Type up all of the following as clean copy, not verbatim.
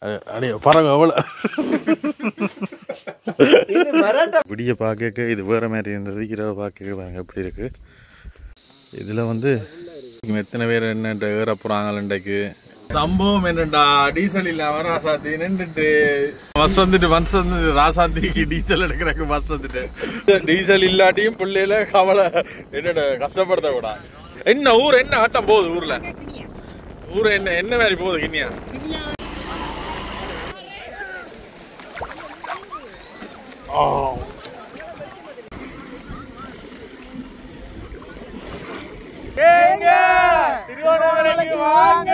அடைய பறவை எவ்வளோ விடிய பார்க்க இது வேறு மாதிரி இருந்தது. இரவு பார்க்க பாருங்க எப்படி இருக்குது. இதில் வந்து எத்தனை பேர் என்னன்ற ஏற போகிறாங்க இன்றைக்கு. சம்பவம் என்னண்டா, டீசல் இல்லாம ராசாத்தி நின்றுட்டு பஸ் வந்துட்டு ராசாத்திக்கு டீசல் எடுக்கிறக்கு பஸ் வந்துட்டு டீசல் இல்லாட்டியும் பிள்ளையில கவலை என்னோட கஷ்டப்படுத்த கூட. என்ன ஊர் என்ன ஆட்டம் போகுது ஊர்ல? ஊர் என்ன மாதிரி போகுது கிண்ணியா? திருவண்ணாமலைக்கு வாங்க.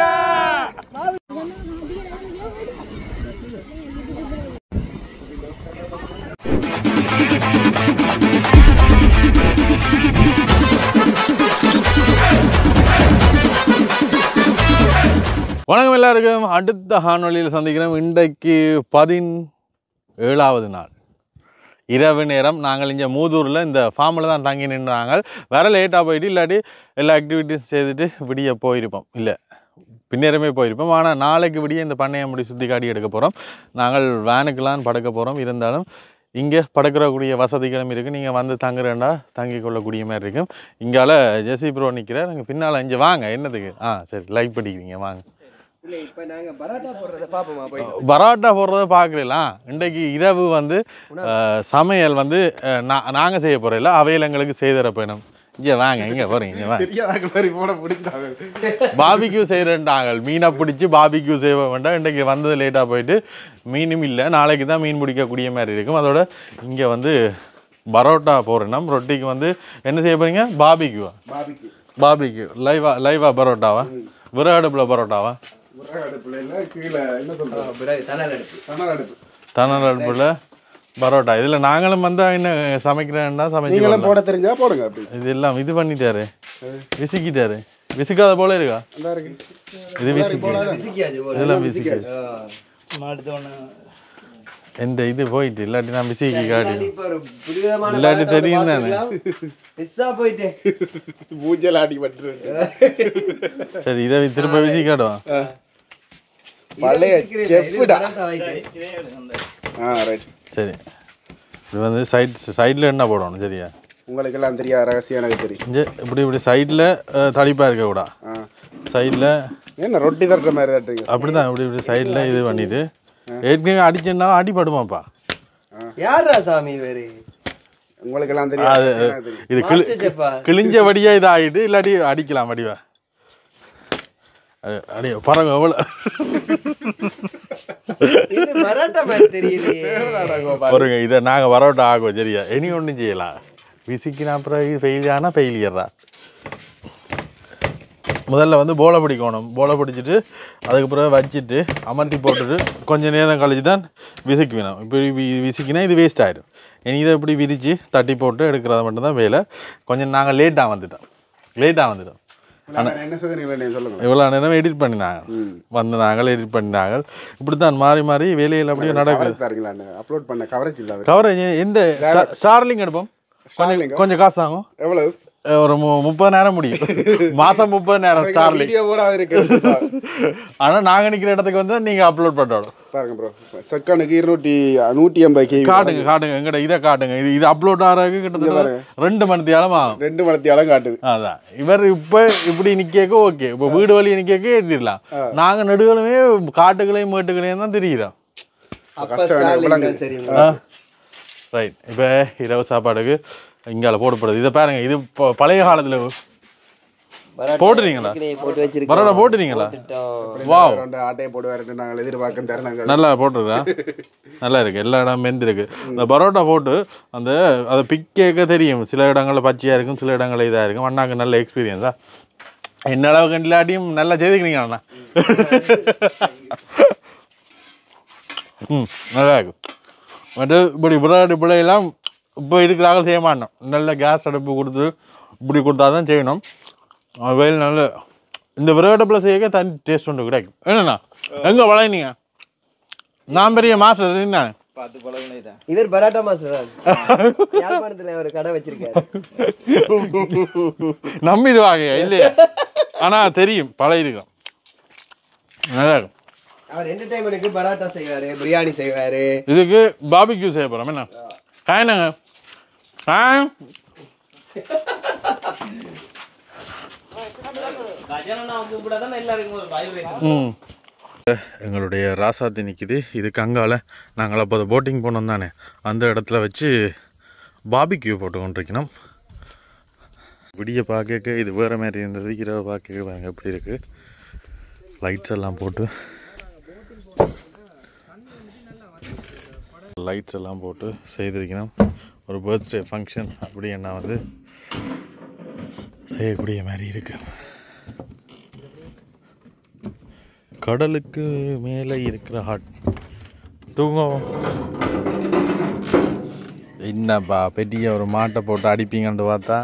வணக்கம் எல்லாருக்கும். அடுத்த காணொளியில் சந்திக்கிறோம். இன்றைக்கு 17வது நாள் இரவு நேரம். நாங்கள் இங்கே மூதூரில் இந்த ஃபார்மில் தான் தங்கி நின்றாங்க. வேற லேட்டாக போயிட்டு இல்லாட்டி எல்லா ஆக்டிவிட்டீஸ் செய்துட்டு விடிய போயிருப்போம், இல்லை பின்னேரமே போயிருப்போம். ஆனால் நாளைக்கு விடிய இந்த பண்ணையை முடி சுற்றி காட்டி எடுக்க போகிறோம். நாங்கள் வேனுக்கெல்லாம் படுக்க போகிறோம். இருந்தாலும் இங்கே படுக்கிறக்கூடிய வசதிகளும் இருக்குது. நீங்கள் வந்து தங்குறேன்டா தங்கி கொள்ளக்கூடிய மாதிரி இருக்கும். இங்கால ஜெசி ப்ரோ நிற்கிறார். நீங்கள் பின்னால் இங்கே வாங்க. என்னதுக்கு? சரி, லைக் பண்ணிக்கிறீங்க வாங்க. பரோட்டா போடுறத பார்க்கலாம். இன்றைக்கு இரவு வந்து சமையல் வந்து நாங்கள் செய்ய போகிறோம், இல்லை அவையில் எங்களுக்கு செய்தரப்போம். இங்கே வாங்க, இங்கே போகிறீங்க, இங்கே வாங்க. பாபிக்யூ செய்கிறேன்டாங்க. மீனை பிடிச்சி பாபிக்யூ செய்ய வேண்டாம். இன்றைக்கு வந்தது லேட்டாக போயிட்டு மீனும் இல்லை. நாளைக்கு தான் மீன் பிடிக்கக்கூடிய மாதிரி இருக்கும். அதோட இங்கே வந்து பரோட்டா போடுறோம். ரொட்டிக்கு வந்து என்ன செய்ய போகிறீங்க? பாபிக்யூ லைவா பரோட்டாவா? விறகு அடுப்பில் பரோட்டாவா? தணல் அடுப்புல பரோட்டா. இதுல நாங்களும் வந்தா என்ன சமைக்கிறேன்னா சமைச்சு போட தெரிஞ்சா போடுங்க. இது எல்லாம் இது பண்ணிட்டாரு, விசிக்கிட்டாரு. விசிக்காத போல இருக்கா? இது இதெல்லாம் விசிக்காது. எந்த இது போயிட்டு இல்லாட்டி நான் விசிக்கி காட்டி இல்லாட்டி தெரியும் தானே. சரி, இதை திரும்ப விசி காட்டுவான். சரி, இது வந்து சைடில் என்ன போடணும்? சரியா? உங்களுக்கு எல்லாம் தெரியாது, ரகசியம் எனக்கு தெரியும். இப்படி சைடில் தடிப்பாக இருக்க கூட சைடில் என்ன ரொட்டி தட்டுற மாதிரி தட்டுறீங்க? அப்படிதான். இப்படி சைடில் இது பண்ணிட்டு ஏற்கனவே அடிச்சேன்னா அடிபடுமாப்பா. யாரா சாமி வேறு? உங்களுக்கு எல்லாம் தெரியாது. இது கிழிஞ்ச வடியா இது ஆகிட்டு இல்லாட்டி அடிக்கலாம் வடிவா. அடிய பரவாயில்ல. எவ்வளோ பாருங்க, இதை நாங்கள் பரோட்டா ஆகுவோம். சரியா? இனி ஒன்றும் செய்யலாம். விசிக்கினா அப்புறம் ஃபெயிலியானா ஃபெயிலியர்றா. முதல்ல வந்து போலை பிடிக்கணும். போலை பிடிச்சிட்டு அதுக்கப்புறம் வச்சுட்டு அமர்த்தி போட்டுட்டு கொஞ்சம் நேரம் கழிச்சு தான் விசிக்கு வேணும். இப்போ விசிக்கினா இது வேஸ்ட் ஆகிடும். இனி இதை இப்படி விரித்து தட்டி போட்டு எடுக்கிறத மட்டும்தான் வேலை. கொஞ்சம் நாங்கள் லேட்டாக வந்துட்டோம். இவ்வளோ நேரம் எடிட் பண்ணினாங்க. வந்து நாங்கள் எடிட் பண்ணினாங்க. இப்படித்தான் மாறி மாறி வேலையில் அப்படியே நடக்குது. அப்லோட் பண்ண கவரேஜ் எந்த ஸ்டார்லிங் எடுப்போம். கொஞ்சம் காசு ஆகும். எவ்வளவு? ஒரு 30,000 முடியும். மாசம் 30,000 ஸ்டார்லிங். ஆனா நாங்க நிக்கிற இடத்துக்கு வந்து நீங்க அப்லோட் பண்ணணும். பாருங்க ப்ரோ, செகண்டுக்கு 180 கேவி காட்டுங்க எங்கட இதை காட்டுங்க. இது அப்லோட் ஆகிறதுக்கு கிட்டத்தட்ட 2 மணித்தியாலம் ஆகும். 2 மணித்தியாலம் காட்டுது. அதான் இவர் இப்ப இப்படி நிக்க ஓகே. இப்ப வீடு வழி நிக்க ஏற்றிடலாம். நாங்க நடுகளுமே காட்டுகளையும் மேட்டுகளையும் தான் தெரியுறோம். ரைட். இப்ப இரவு சாப்பாடுக்கு இங்கால போடப்படுது. இதை பாருங்க, இது பழைய காலத்துல போட்டுறீங்களா? பரோட்டா போட்டுறீங்களா? வாவ், ஆட்டையை போடுவாரு. நாங்கள் எதிர்பார்க்க தருணங்கள் நல்லா போட்டுருக்கா. நல்லா இருக்கு. எல்லா இடம் வெந்திருக்கு. இந்த பரோட்டா போட்டு அந்த அதை பிக்கேக்க தெரியும். சில இடங்களில் பச்சையா இருக்கும், சில இடங்களில் இதாக இருக்கும். அண்ணாக்கு நல்ல எக்ஸ்பீரியன்ஸா. என்ன அளவுக்கு இல்லாட்டியும் நல்லா செய்துக்கிறீங்க அண்ணா. நல்லா இருக்கு. மற்ற இப்படி விளையாட்டு பிள்ளையெல்லாம் இப்போ இருக்கிறாங்க செய்ய மாட்டோம். நல்ல கேஸ் அடுப்பு கொடுத்து இப்படி கொடுத்தா தான் செய்யணும். வெயில் நல்ல இந்த விறகடுப்பில் செய்ய தனி டேஸ்ட் ஒன்று கிடைக்கும். என்னண்ணா எங்கே வளையனீங்க? நான் பெரிய மாஸ்டர் என்ன இவர் பரோட்டா மாஸ்டர். யாழ்ப்பாணத்தில் ஒரு கடை வச்சிருக்காரு. நம்பிடுவாங்க இல்லையா? ஆனால் தெரியும் பழைய இருக்கும். நல்லா இருக்கும். அவர் என்டர்டைன்மெண்ட்டுக்கு பரோட்டா செய்வாரு, பிரியாணி செய்வாரு. இதுக்கு பாபிக்யூ செய்ய போறோம் என்ன காயனங்க காயம் எங்களுடைய ராசாத்தி நிற்கிது. இதுக்கு அங்கால நாங்கள் அப்போ போட்டிங் போனோம் தானே, அந்த இடத்துல வச்சு பாபிக்யூ போட்டு கொண்டிருக்கணும். விடிய பார்க்க இது வேறு மாதிரி இருந்தது, இரவு பார்க்க எப்படி இருக்குது. லைட்ஸ் எல்லாம் போட்டு செய்திருக்கணும். ஒரு பர்த்டே ஃபங்க்ஷன் அப்படி என்ன வந்து செய்யக்கூடிய மாதிரி இருக்கு. கடலுக்கு மேலே இருக்கிற ஹாட் தூங்கும். என்னப்பா பெரிய ஒரு மாட்டை போட்டு அடிப்பீங்கன்னு பார்த்தா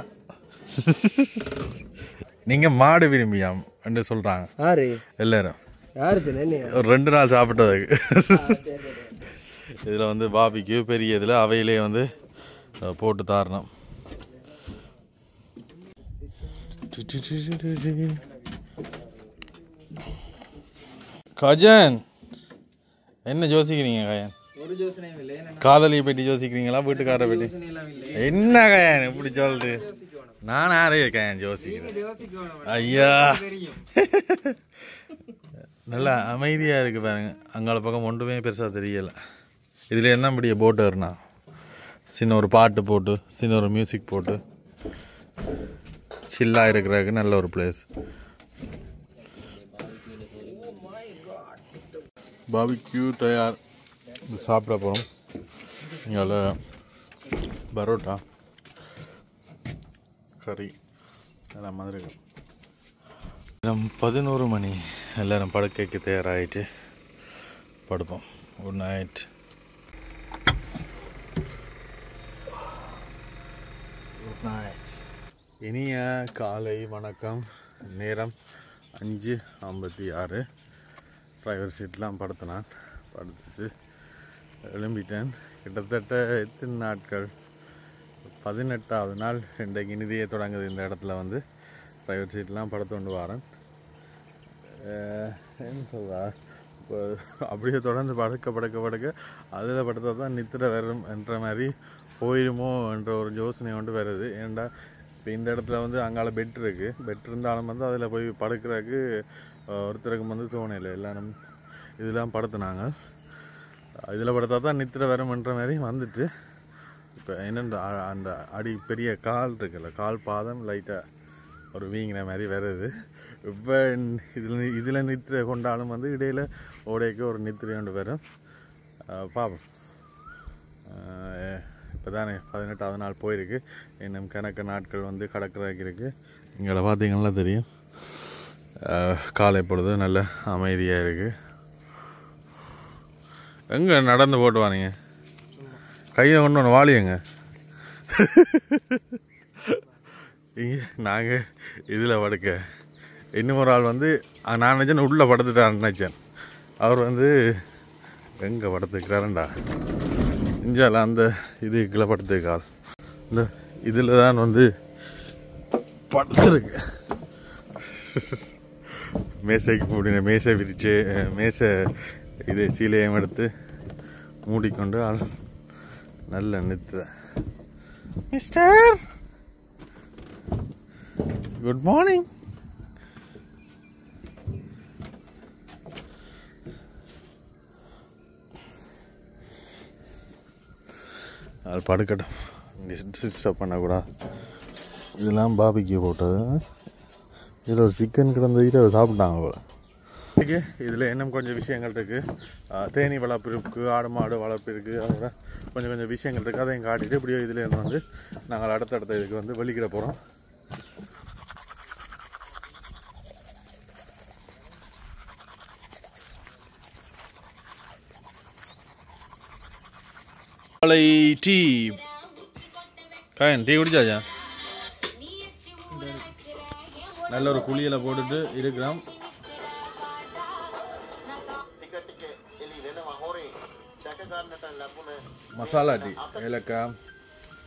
நீங்கள் மாடு விரும்பியாம் என்று சொல்கிறாங்க எல்லாரும். ஒரு 2 நாள் சாப்பிட்டதுக்கு. இதில் வந்து பாபிக்கு பெரிய இதில் அவையிலே வந்து போட்டு தாரணும். கஜன் என்ன யோசிக்கிறீங்க கயன்? காதலியை பற்றி யோசிக்கிறீங்களா வீட்டுக்காரரை பற்றி? என்ன கயன் இப்படி சொல்றது? நான் யாரே கயன் யோசிக்கிறேன். ஐயா நல்லா அமைதியாக இருக்குது பாருங்க. அங்கால பக்கம் ஒன்றுமே பெருசாக தெரியலை. இதில் என்ன முடிய போட்டு வருனா சின்ன ஒரு பாட்டு போட்டு சின்ன ஒரு மியூசிக் போட்டு சில்லாக இருக்கிறதுக்கு நல்ல ஒரு பிளேஸ். பாபிக்யூ தயார். இது சாப்பிட போகிறோம். இங்கே பரோட்டா கறி எல்லாம் மாதிரி இருக்கும். 11 மணி எல்லோரும் படுக்கைக்கு தயாராகிட்டு படுப்போம். Good night. Good night. இனிய காலை வணக்கம். நேரம் 5:56. டிரைவர் சீட்லாம் படுத்தினான். படுத்துச்சு எழும்பிட்டேன். கிட்டத்தட்ட எத்தனை நாட்கள்? 18வது நாள் இன்றைக்கு இனிதியை தொடங்குது. இந்த இடத்துல வந்து டிரைவர் சீட்லாம் படுத்து கொண்டு வரேன். என்ன சொல்கிறா, இப்போ அப்படியே தொடர்ந்து படுக்க அதில் படுத்தா தான் நித்திர வரும் என்ற மாதிரி போயிடுமோ என்ற ஒரு யோசனை கொண்டு வருது. ஏன்டா இப்போ இந்த இடத்துல வந்து அங்கால பெட் இருக்குது. பெட் இருந்தாலும் வந்து அதில் போய் படுக்கிறதுக்கு ஒருத்தருக்கு வந்து தோணையில்லை. எல்லாரும் இதெல்லாம் படுத்துனாங்க. இதில் படுத்தா தான் நித்திர வரும்ன்ற மாதிரி வந்துட்டு இப்போ என்னென்ன அந்த அடி பெரிய கால் இருக்குல்ல, கால் பாதம் லைட்டாக ஒரு வீங்கின மாதிரி வருது. இப்போ இதில் நித்திரை கொண்டாலும் வந்து இடையில் ஓடைக்கு ஒரு நித்திரை கொண்டு வரும். பார்ப்போம். இப்போ தானே 18வது நாள் போயிருக்கு. இன்னும் கணக்கு நாட்கள் வந்து கடற்கரைக்கு இருக்குது. இங்கே பார்த்தீங்கன்னா தெரியும். காலை பொழுது நல்ல அமைதியாக இருக்குது. எங்கே நடந்து போட்டு வாங்க, கையை கொண்டு ஒன்று வாளியங்க. இங்கே நாங்கள் இதில் படுக்க, இன்னும் ஒரு ஆள் வந்து நான் நினச்சேன் உள்ளே படுத்துட்டான்னு நினச்சேன். அவர் வந்து எங்கே படுத்துக்கிறாருண்டா இஞ்சால அந்த இது கீழே படுத்துக்கால் இந்த இதில் தான் வந்து படுத்துருக்கு. மேசைக்கு மூடின மேசை விரிச்சு மேசை இது சீலையம் எடுத்து மூடிக்கொண்டு ஆள் நல்ல நிறுத்த. Mister good morning. அது படுக்கட்டும், டிஸ்டர்ப் பண்ணக்கூடாது. இதெல்லாம் பாபிக்கு போட்டது. இதில் ஒரு சிக்கன் கிடந்ததுக்கிட்ட அதை சாப்பிட்டாங்க போல. ஓகே, இதில் இன்னும் கொஞ்சம் விஷயங்கள் இருக்குது. தேனி வளர்ப்பு இருக்குது, ஆடு மாடு வளர்ப்பு இருக்குது. அதோட கொஞ்சம் விஷயங்கள் இருக்குது. அதையும் காட்டிட்டு இப்படியோ இதில் இருந்து வந்து நாங்கள் அடுத்தடுத்த இதுக்கு வந்து வெளிக்கிட போகிறோம். டீ காயன் டீ குடிச்சாச்சா? நல்ல ஒரு குளியலை போட்டுட்டு இருக்கிறோம். மசாலா டீ, ஏலக்காய்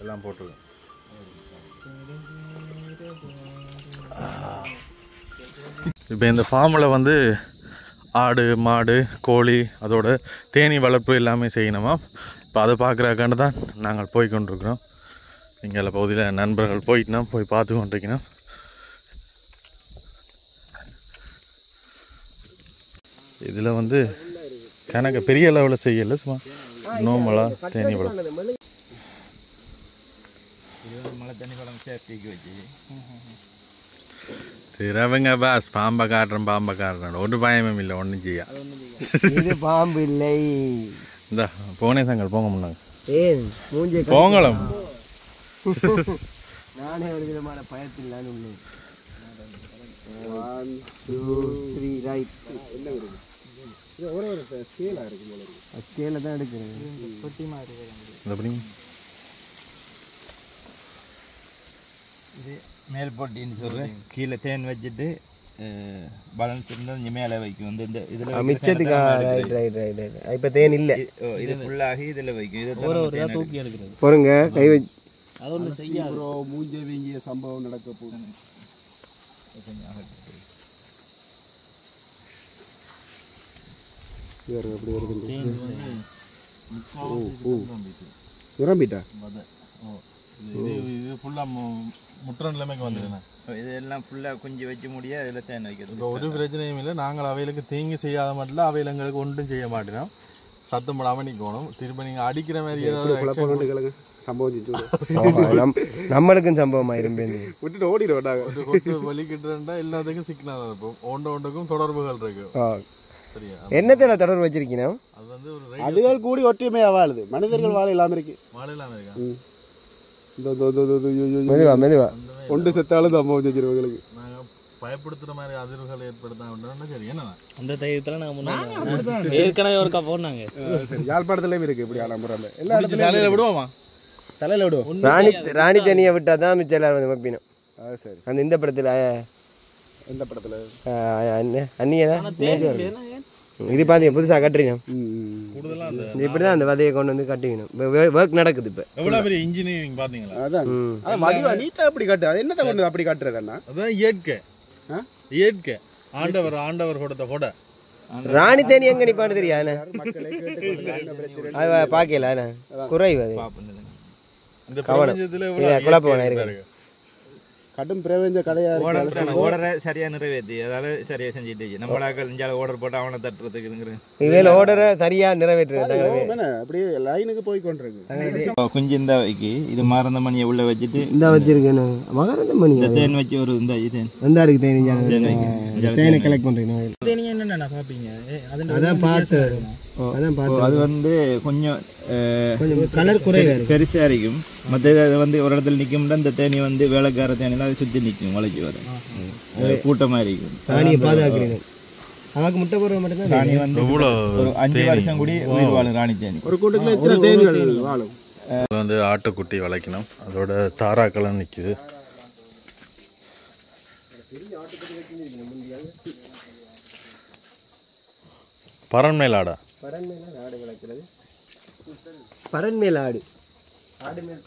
எல்லாம் போட்டுருக்கோம். இப்போ இந்த ஃபார்மில் வந்து ஆடு மாடு கோழி அதோட தேனீ வளர்ப்பு எல்லாமே செய்யணுமா. இப்போ அதை பார்க்குறக்காண்டு தான் நாங்கள் போய் கொண்டிருக்கிறோம். இங்கே பகுதியில் நண்பர்கள் போயிட்டுனா போய் பார்த்து கொண்டிருக்கணும். இதில் வந்து கணக்கு பெரிய லெவலில் செய்யலை, சும்மா நோம்பலாக தேனீ வளர்ப்பு. மழை தண்ணி பழம் சேஃப்டிக்கு வச்சு திரவுங்க பாஸ், பாம்பை காட்டுறேன் ஒரு பயமும் இல்லை, ஒன்றும் செய்யா. இது பாம்பு இல்லை. இந்த போனே சங்கல் போங்க முன்னாங்க ஏன் மூஞ்சி போங்கலம். நானே ஒரு விதமான பயத்தில்லான்னு உள்ளேன். 1 2 3 ரைட். என்ன இருக்கு இது ஒரு ஸ்கேலாக இருக்கும் போல இருக்கு. ஸ்கேலில் தான் எடுக்கிறேன். பொட்டி மாதிரி எப்படி இது மேல் பொட்டின்னு சொல்கிறேன். கீழே தேன் வச்சுட்டு பேலன்ஸ் இருந்தால் இங்கே மேலே வைக்கும். வந்து இந்த இதில் மிச்சத்துக்கு ரைட் ரைட் ரைட் ரைட். இப்போ தேன் இல்லை. இது ஃபுல்லாகி இதில் வைக்கும். இதை தூக்கி எடுக்கிறது பொறுங்க கை வச்சு. அது ஒன்று செய்யாது. மூஞ்ச வீங்கிய சம்பவம் நடக்க போகுது. எப்படி வருது? நிரம்பிட்டா இது ஃபுல்லாக முற்ற நிலைமைக்கு வந்துடுண்ணே. இதெல்லாம் ஃபுல்லாக குஞ்சு வச்சு முடிய இதில் தேன் வைக்கிறது. இப்போ ஒரு பிரச்சனையும் இல்லை. நாங்கள் அவைகளுக்கு தீங்கு செய்யாத மட்டும் அவையில் எங்களுக்கு ஒன்றும் செய்ய மாட்டோம். சத்தம் போடாமல் நிற்கணும். திரும்ப நீங்கள் அடிக்கிற மாதிரி ஏதாவது சம்பவம் நம்மளுக்கும் சம்பவம் ஆயிருப்பேன். விட்டுட்டு ஓடிடுவாங்க. ஒரு கொத்து வலிக்கிட்டு எல்லாத்துக்கும் சிக்கனாக இருக்கும். ஒன்றுக்கும் தொடர்புகள் இருக்கு. சரியா? என்னத்துல தொடர்பு வச்சிருக்கீங்க? அது வந்து ஒரு அதுகள் கூடி ஒற்றுமையா வாழுது. மனிதர்கள் வாழ இல்லாம இருக்கு. வாழையிலாம இருக்கா? மெதுவா மெதுவா ஒன்று செத்தாலும் சம்பவம் செஞ்சிருவங்களுக்கு. நாங்கள் பயப்படுத்துகிற மாதிரி அதிர்வுகள் ஏற்படுத்தாங்கன்னா சரி. என்னண்ணா அந்த தைரியத்தில் நாங்கள் ஏற்கனவே ஒரு கப் போனாங்க. யாழ்ப்பாணத்துலேயும் இருக்கு இப்படி ஆலம்புறாங்க. எல்லா இடத்துலையும் தலையில் விடுவோமா? தலையில் விடுவோம். ராணி தனியை விட்டா தான் மிச்சம் எல்லாரும் வந்து வைப்பினோம். சரி. அந்த இந்த படத்தில் எந்த படத்துல அந்நியனா இது பாத்தீங்க புதுசாக கட்டுறீங்க. கூடுதலாக இப்படி தான் அந்த விதையை கொண்டு வந்து கட்டிக்கணும். ஒர்க் நடக்குது இப்போ. எவ்வளோ பெரிய இன்ஜினியரிங் பார்த்தீங்களா? அதான் மடிவா நீட்டாக அப்படி காட்டு. அது என்னத்தை கொண்டு அப்படி காட்டுறதுன்னா அதான் இயற்கை. இயற்கை ஆண்டவர் கொடுத்த கொடை. ராணி தேனி எங்க நிப்பான்னு தெரியாது. பாக்கல குறைவு அது. இந்த பிரபஞ்சத்தில் குழப்பம் இருக்கு. கடும் பிரபஞ்ச கதையா ஓடரை சரியா நிறைவேற்றி அதால சரியா செஞ்சுட்டு நம்மளாக்கள் இஞ்சால ஓடர் போட்டு அவனை தட்டுறதுக்கு இவையில ஓடரை சரியா நிறைவேற்றுறது அப்படியே லைனுக்கு போய் கொண்டிருக்கு. குஞ்சு இந்த வைக்கி இது மறந்த மணியை உள்ள வச்சுட்டு இந்த வச்சிருக்கேன். மகரந்த மணி தேன் வச்சு ஒரு இந்த தேன் வந்தா இருக்கு. தேனை கலெக்ட் பண்றீங்க. தேனி என்னென்ன பார்ப்பீங்க? அதான் பார்த்து அதான் பார்த்து அது வந்து கொஞ்சம் கலர் குறைவா பெருசா இருக்கும். மற்ற வந்து ஒரு இடத்துல நிற்கும்னா இந்த தேனி வந்து வேலைக்கார தேனிலாம் அதை சுற்றி நிற்கும். வளைச்சி வரும் கூட்டமாக இருக்கும். ராணியை பாதுகாக்கிறீங்க. அவருக்கு முட்டை போடுற மட்டும்தான் ராணி வந்து ஒரு 5 வருஷம் கூடி உயிர் வாழும். ராணி தேனி ஒரு கூட்டத்தில் எத்தனை தேன்கள் வாழும்? அது வந்து ஆட்டுக்குட்டி வளைக்கணும். அதோட தாராக்களும் நிற்குது. பரண்மேல் ஆடா? பரண்மேல ஆடு வளர்க்கிறது. பரண்மேல் ஆடு ஆடு மேல்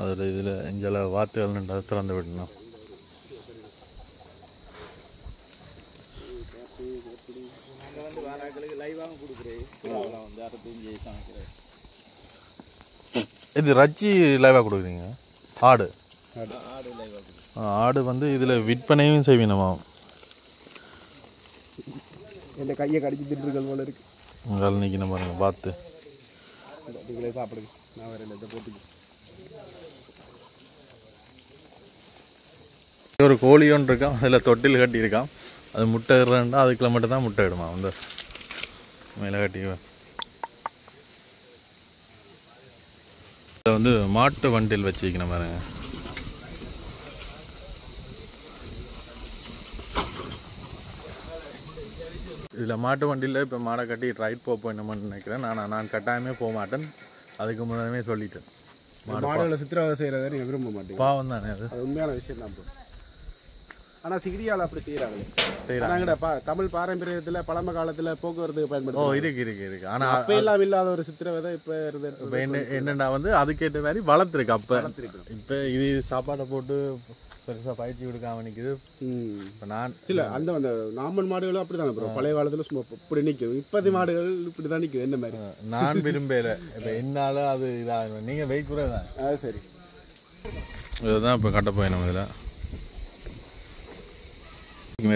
அதில் இதில் இஞ்சல வார்த்தைகள் திறந்து விடணும். இது ரச்சி லைவாக கொடுக்குறீங்க? ஆடு ஆடு வந்து இதில் விற்பனையும் செய்வீனமா? என்ன கையை கடிச்சு திட்டுருக்கள் போல இருக்கு. உங்களால் நிற்கணும் பாருங்க பார்த்து. நீங்களே சாப்பிடுங்க. நான் வரேன் இதை போட்டுக்கு. ஒரு கோழி ஒன்று இருக்கான். அதில் தொட்டில் கட்டியிருக்கான். அது முட்டை இடுறேன்டா அதுக்குள்ள மட்டும் தான் முட்டை இடுமா. வந்து மேலே கட்டிக்குவேன். இதை வந்து மாட்டு வண்டியில் வச்சு வைக்கணும் பாருங்க. இதில் மாட்டு வண்டியில் இப்போ மாடை கட்டி ரைட் போகணுமான்னு நினைக்கிறேன். நான் கட்டாயமே போக மாட்டேன். அதுக்கு முன்னாடியே சொல்லிட்டேன். மாடுகளை சித்திரவதை செய்கிறத நீங்கள் விரும்ப மாட்டீங்க. பாவம் தானே அது. அது உண்மையான விஷயம் தான். ஆனால் சிகிரியால் அப்படி செய்கிறாங்களே. செய்கிறாங்க. தமிழ் பாரம்பரியத்தில் பழமை காலத்தில் போக்குவரத்துக்கு பயன்படுத்தும். இருக்கு. ஆனால் அப்போ எல்லாம் இல்லாத ஒரு சித்திரவதை இப்போ இப்போ என்னென்னா வந்து அதுக்கேற்ற மாதிரி வளர்த்துருக்கு. அப்போ இப்போ இது சாப்பாடை போட்டு பெருசாக பயிற்சி கொடுக்காம நிற்குது. இப்போ நான் இல்லை அந்த நாமன் மாடுகளும் அப்படி தானே ப்ரோ, பழைய காலத்தில் சும்மா இப்படி நிற்கும். இப்போதைய மாடுகள் இப்படி தான் நிற்குது. என்ன மாதிரி நான் விரும்பல. இப்போ என்னால் அது இதாக நீங்கள் வெயிட் கூட தான். அது சரி. இதுதான் இப்போ கட்ட போயிடும். இதில்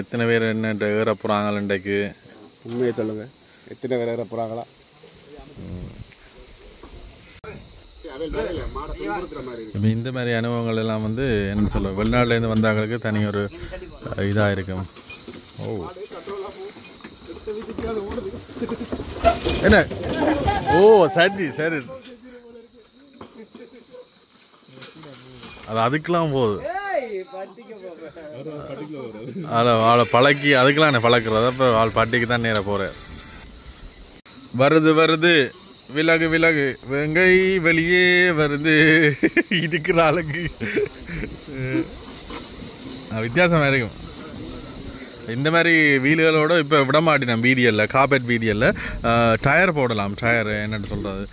எத்தனை பேர் என்ன ஏற போகிறாங்க இன்றைக்கு? உண்மையை சொல்லுங்கள், எத்தனை பேர் ஏற போகிறாங்களா? இப்போ இந்த மாதிரி அனுபவங்கள் எல்லாம் வந்து என்ன சொல்ல, வெளிநாட்டிலேருந்து வந்தவங்களுக்கு தனி ஒரு இதாக இருக்கும். ஓ என்ன, ஓ சரி சரி, அது அதுக்கெல்லாம் போகுது. அதில் அவளை பழக்கி அதுக்கெல்லாம் என்ன பழக்கிறது. அப்போ அவள் பட்டிக்கு தான் நேராக போகிறேன். வருது வருது, விலகு விலகு, வெங்கை வெளியே வருது. இதுக்கு நாளுக்கு வித்தியாசமாக இருக்கும். இந்த மாதிரி வீல்களோட இப்போ விட மாட்டேன். வீதியல்ல கார்பெட் வீதியல்ல டயர் போடலாம். டயர் என்னென்னு சொல்கிறது,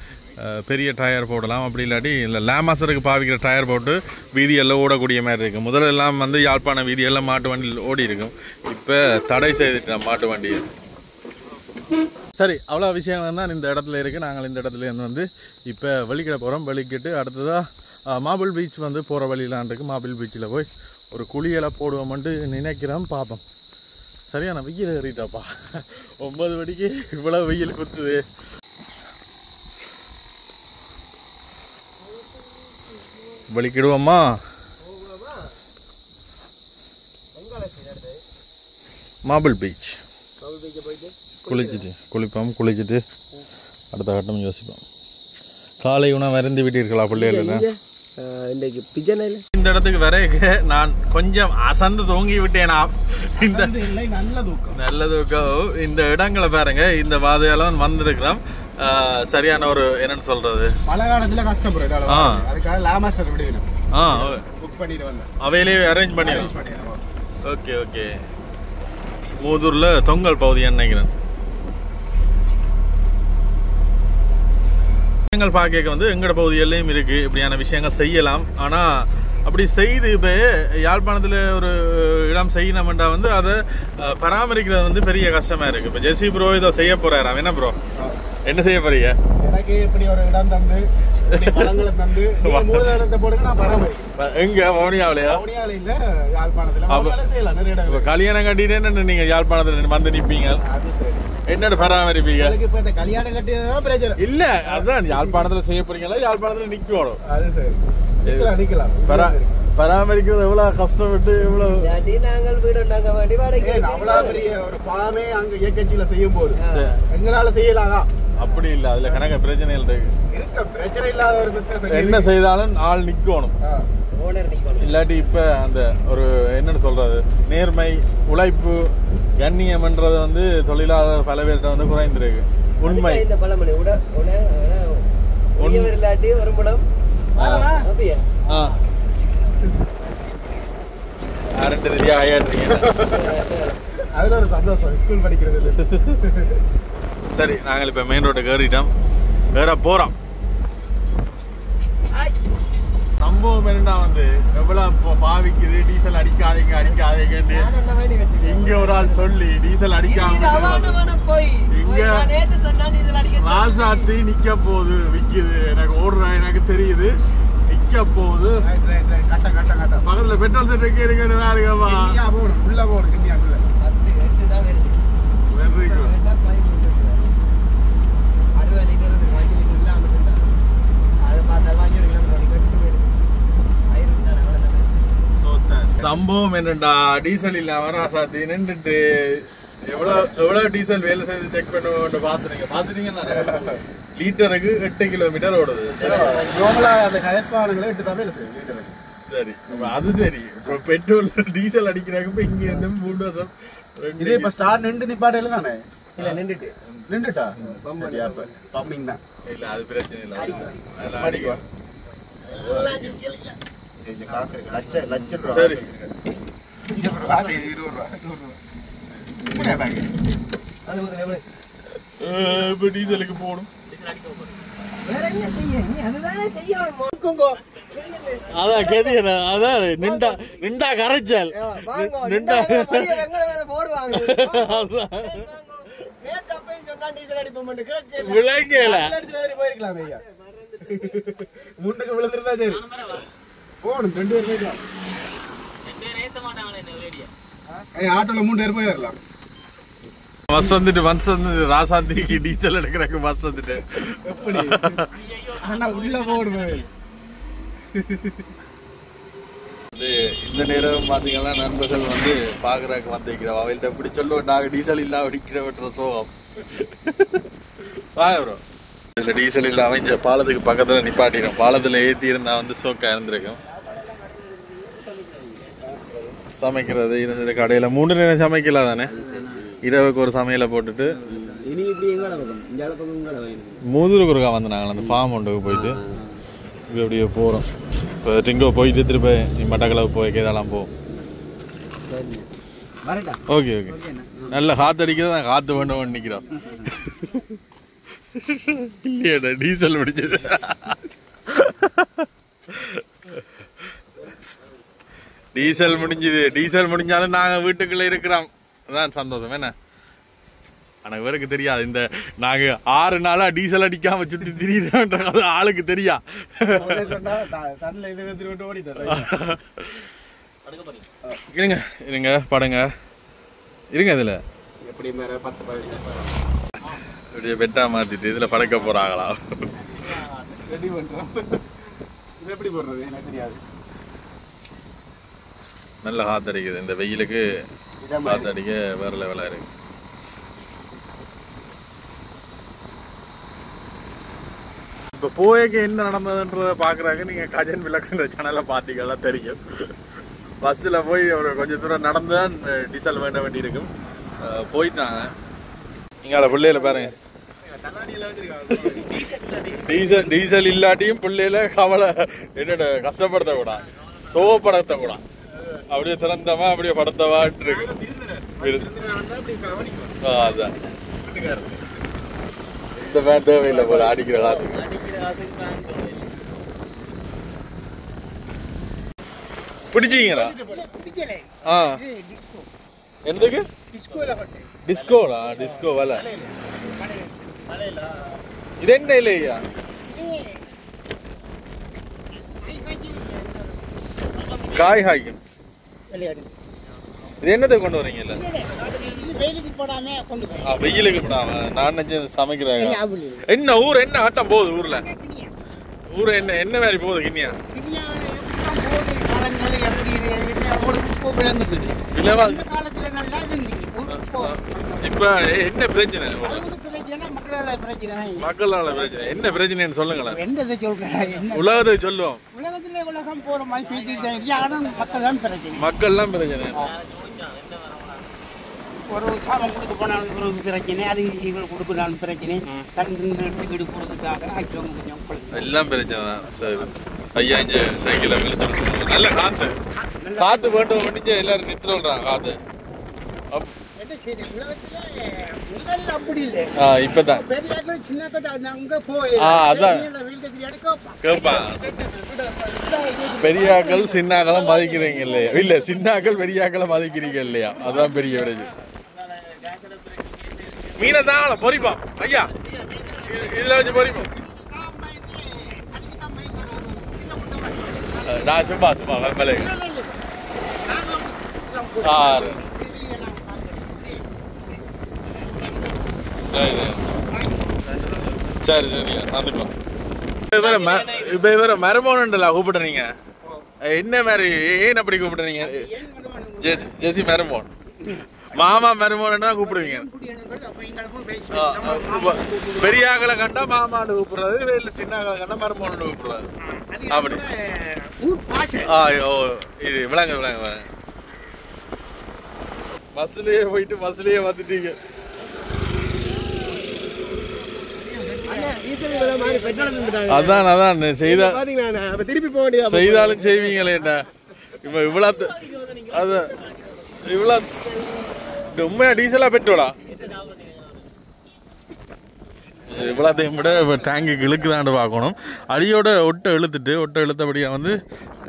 பெரிய டயர் போடலாம். அப்படி இல்லாட்டி இல்லை லேமாசருக்கு பாவிக்கிற டயர் போட்டு வீதியெல்லாம் ஓடக்கூடிய மாதிரி இருக்கும். முதல்ல எல்லாம் வந்து யாழ்ப்பாண வீதியெல்லாம் மாட்டு வண்டியில் ஓடி இருக்கும். இப்போ தடை செய்துட்டேன் மாட்டு வண்டியை. சரி, அவ்வளோ விஷயங்கள் தான் இந்த இடத்துல இருக்குது. நாங்கள் இந்த இடத்துல வந்து இப்போ வெளிக்கிட போகிறோம். வெளிக்கிட்டு அடுத்ததாக மாபிள் பீச் வந்து போகிற வழியிலான் இருக்குது. மாபிள் பீச்சில் போய் ஒரு குளியலை போடுவோம்ட்டு நினைக்கிறோம். பார்ப்போம். சரியான வெயில் ஏறிட்டாப்பா. 9 மணிக்கு இவ்வளோ வெயில் குத்துது. வெளிக்கிடுவோம்மா. மாபிள் பீச் குளிச்சுட்டு அடுத்த கட்டம் யோசிப்போம். காலை உணவு அருந்தி விட்டீர்களா பிள்ளைகள்? இந்த இடத்துக்கு வரைக்க நான் கொஞ்சம் அசந்து தூங்கி விட்டேனா. இந்த நல்ல தூக்கம். இந்த இடங்களை பாருங்க, இந்த வாதையெல்லாம் வந்திருக்கிறோம். சரியான ஒரு என்னன்னு சொல்றது, பல காலத்துல கஷ்டம். அதுக்காக லாமாஸ்டர் புக் பண்ணிட்டு வந்தேன். அவையிலே அரேஞ்ச் பண்ணிடுவோம். Okay okay. மூதூர்ல தொங்கல் பகுதி நினைக்கிறேன். விஷயங்கள் பார்க்க வந்து எங்கட பகுதியிலையும் இருக்கு. இப்படியான விஷயங்கள் செய்யலாம். ஆனா அப்படி செய்து இப்போ யாழ்ப்பாணத்தில் ஒரு இடம் செய்யணும்டா வந்து அதை பராமரிக்கிறது வந்து பெரிய கஷ்டமா இருக்கு. இப்போ ஜெசி ப்ரோ இதை செய்ய போறாரு. என்ன ப்ரோ, என்ன செய்ய போறீங்க? எனக்கு இப்படி ஒரு இடம் தந்து பழங்களை தந்து மூலதனத்தை போடுங்க, நான் பராமரிக்கிறேன். எங்க வவுனியாவிலையா? வவுனியாவில இல்ல, யாழ்ப்பாணத்துல செய்யலாம். நிறைய இடம். கல்யாணம் கட்டிட்டே நீங்க யாழ்ப்பாணத்துல வந்து நிப்பீங்க. அது சரி. என்னோட பராமரிப்பீங்க? இப்ப இந்த கல்யாணம் கட்டியதான் பிரச்சனை இல்ல. அதான் யாழ்ப்பாணத்துல செய்ய போறீங்களா? யாழ்ப்பாணத்துல நிக்கணும். அது சரி. நிக்கலாம். பராமரிக்கிறது எவ்வளவு கஷ்டப்பட்டு எவ்வளவு நாங்கள் வீடு உண்டாக்க வேண்டி வாடகை. அவ்வளவு பெரிய ஒரு ஃபார்மே அங்க இயக்கச்சியில செய்யும் போது எங்களால செய்யலாமா? அப்படி இல்ல, அதுல கணக்கு பிரச்சனை இருக்கு. பிரச்சனை இல்லாத ஒரு பிசினஸ் என்ன செய்தாலும் ஆள் நிக்கணும். இல்லாட்டி இப்ப அந்த ஒரு என்னன்னு சொல்றது, நேர்மை, உழைப்பு, கண்ணியம்ன்றது வந்து தொழிலாளர் பல பேர்கிட்ட வந்து குறைந்திருக்கு. உண்மை. இந்த பழமொழி இல்லாட்டி ஒரு படம் அதுல ஒரு சந்தோஷம் ஸ்கூல் படிக்கிறது. சரி, நாங்கள் இப்ப மெயின் ரோட்டை கேறிட்டோம். வேற போறோம். சம்பவம் என்னன்னா வந்து எவ்வளவு பாவிக்குது, டீசல் அடிக்காதீங்க இங்க ஒரு ஆள் சொல்லி டீசல் அடிக்காம இங்க ராசாத்தி நிக்க போகுது, விக்குது. எனக்கு ஓடுற எனக்கு தெரியுது, நிக்க போகுது. பக்கத்துல பெட்ரோல் செட் இருக்குன்னு வேறுங்கப்பா. உள்ள போகணும். கிண்டியாக்குள்ள சம்பவம் என்னண்டா, டீசல் இல்லாம ராசாத்தி நின்றுட்டு எவ்வளவு டீசல் வேலை செய்து செக் பண்ண பாத்துறீங்க. லிட்டருக்கு 8 கிலோமீட்டர் ஓடுது. அந்த கயஸ்வானங்களே 8 தான் வேலை செய்யும். சரி, அது சரி. இப்போ பெட்ரோல் டீசல் அடிக்கிறாங்க. இங்க இருந்து 3 வருஷம் இதே இப்ப ஸ்டார் நின்று நிப்பாட்டையில தானே? இல்ல நின்றுட்டா பம்பிங் தான். இல்ல அது பிரச்சனை இல்ல. அடிக்குவா காசு இருக்கு. லட்சம் ரூபாய். சரி, 20 ரூபா. இப்போ டீசலுக்கு போகணும். வேற என்ன செய்ய நீ அதுதானே செய்யணும் மொக்குங்கோ அதான் கேதியன அதான் நின்றா கரைச்சல் நின்றா போடுவாங்க விளங்கல போயிருக்கலாம் ஐயா முன்னுக்கு விழுந்துருந்தா சரி போகணும் 2 பேர் போயிடலாம் ஆட்டோல 3 பேர் போயிடலாம் பஸ் வந்துட்டு ராசாந்திக்கு டீசல் எடுக்கிறக்கு பஸ் வந்துட்டு எப்படி ஆனா உள்ள போடுவேன் இந்த நேரம் பாத்தீங்கன்னா நண்பர்கள் வந்து பாக்குறாக்கு வந்திருக்கிறோம் அவள்கிட்ட எப்படி சொல்லுவோம் நாங்க டீசல் இல்லாம அடிக்கிறவற்ற சோகம் வாங்க ப்ரோ இதுல டீசல் இல்லாம இந்த பாலத்துக்கு பக்கத்துல நிப்பாட்டிடும் பாலத்துல ஏத்தி இருந்தா வந்து சோக்கா இருந்திருக்கும் சமைக்கிறது இருந்தது கடையில 3 நேரம் சமைக்கலாம் தானே இரவுக்கு ஒரு சமையலை போட்டுட்டு மூதூருக்கு ஒருக்கா வந்து நாங்கள் அந்த ஃபார்ம் ஒன்றுக்கு போயிட்டு இப்போ அப்படியே போகிறோம் இப்போ டிங்கோ போயிட்டு திருப்பி மட்டக்களவு போய் கேதாலாம் போவோம் ஓகே ஓகே நல்ல காற்று அடிக்கிறது நான் காற்று வேண்டாம் நிற்கிறோம் இல்லையாடா டீசல் பிடிச்சது டீசல் முடிஞ்சாலும் நாங்கள் வீட்டுக்குள்ளே இருக்கிறோம் அதான் சந்தோஷம் என்ன எனக்கு வேறுக்கு தெரியாது இந்த நாங்க 6 நாளா டீசல் அடிக்காம சுத்தி திரியிறோம்ன்றது ஆளுக்கு தெரியா இருங்க இருங்க படுங்க இருங்க இதுல எப்படி மேல 10 பெட்டா மாத்திட்டு இதுல படைக்க போறாங்களா ரெடி பண்றோம் இது எப்படி போடுறது எனக்கு தெரியாது நல்ல காத்தடிக்குது இந்த வெயிலுக்கு காத்தடிக்க வேற லெவலா இருக்கு இப்போ போயக்கு என்ன நடந்ததுன்றத பார்க்குறாங்க நீங்கள் கஜன் விலக்ஸ்ன்ற சேனலை பார்த்தீங்கன்னா தெரியும் பஸ்ஸில் போய் ஒரு கொஞ்சம் தூரம் நடந்து தான் டீசல் வேண்ட வேண்டி இருக்கும் போயிட்டாங்க நீங்கள் பிள்ளையில பாருங்க டீசல் இல்லாட்டியும் பிள்ளையில கவலை என்னோட கஷ்டப்படுத்தக்கூடாது சோகப்படுத்தக்கூடாது அப்படியே திறந்தவா அப்படியே படுத்தவான் இருக்கு அதான் இந்த வேன் தேவையில்லை போல அடிக்கிற காத்துக்கு பிடிச்சிங்களா எந்தக்கு டிஸ்கோடா டிஸ்கோ வலை இது என்ன இல்லையா காய் காய்க்கும் இது என்னத்தை கொண்டு வரீங்கல்ல வெயிலுக்கு போடாம நான் நினைச்சு சமைக்கிறாங்க என்ன ஊர் என்ன ஆட்டம் போகுது ஊர்ல ஊர் என்ன என்ன மாதிரி போகுது கிண்ணியா இப்ப என்ன பிரச்சனை மக்களால பிரச்சனை என்ன பிரச்சனைன்னு சொல்லுங்களேன் உலகத்தை சொல்லுவோம் மக்கள் தான் பிரச்சனை ஒரு சாபம் கொடுக்க போனாலும் ஒரு பிரச்சனை அது இவங்க கொடுக்கணும் பிரச்சனை தண்ணி எடுத்து வீடு போறதுக்காக கொஞ்சம் எல்லாம் பிரச்சனை தான் ஐயா இங்க சைக்கிள் நல்ல காத்து காத்து வேண்டும் முடிஞ்ச எல்லாரும் நித்துறாங்க காத்து அப்படி இல்லை இப்பதான் பெரிய சின்ன கட்ட அங்க போய் பெரியாக்கள் சின்னாக்களும் மதிக்கிறீங்க இல்லையா இல்ல சின்னாக்கள் பெரியாக்களை மதிக்கிறீங்க இல்லையா அதான் பெரிய விடை மீனை தான் பொறிப்போம் ஐயா இதுல வச்சு பொறிப்போம் நான் சும்மா சும்மா வெம்பலை சரி சரியா சந்திப்போம் இப்ப இவர மரமோனண்டல கூப்பிடுறீங்க என்ன மாதிரி ஏன் அப்படி கூப்பிடுறீங்க ஜெசி மரமோன் மாமா மரமோன் தான் கூப்பிடுவீங்க பெரியாக்களை கண்டா மாமான்னு கூப்பிடுறது சின்னாக்களை கண்டா மரமோன்னு கூப்பிடுறது அப்படி இது விளங்க விளங்க பஸ்லயே போயிட்டு பஸ்லயே வந்துட்டீங்க அதான் அதான் செய்தாலும் செய்வீங்களேண்டா இப்ப இவ்வளவு அதான் இவ்வளவு உண்மையா டீசலா பெட்ரோலா இவ்வளோத்தையும் விட டேங்குக்கு இழுக்குதாண்டு பார்க்கணும். அடியோட ஒட்டை இழுத்தபடியாக வந்து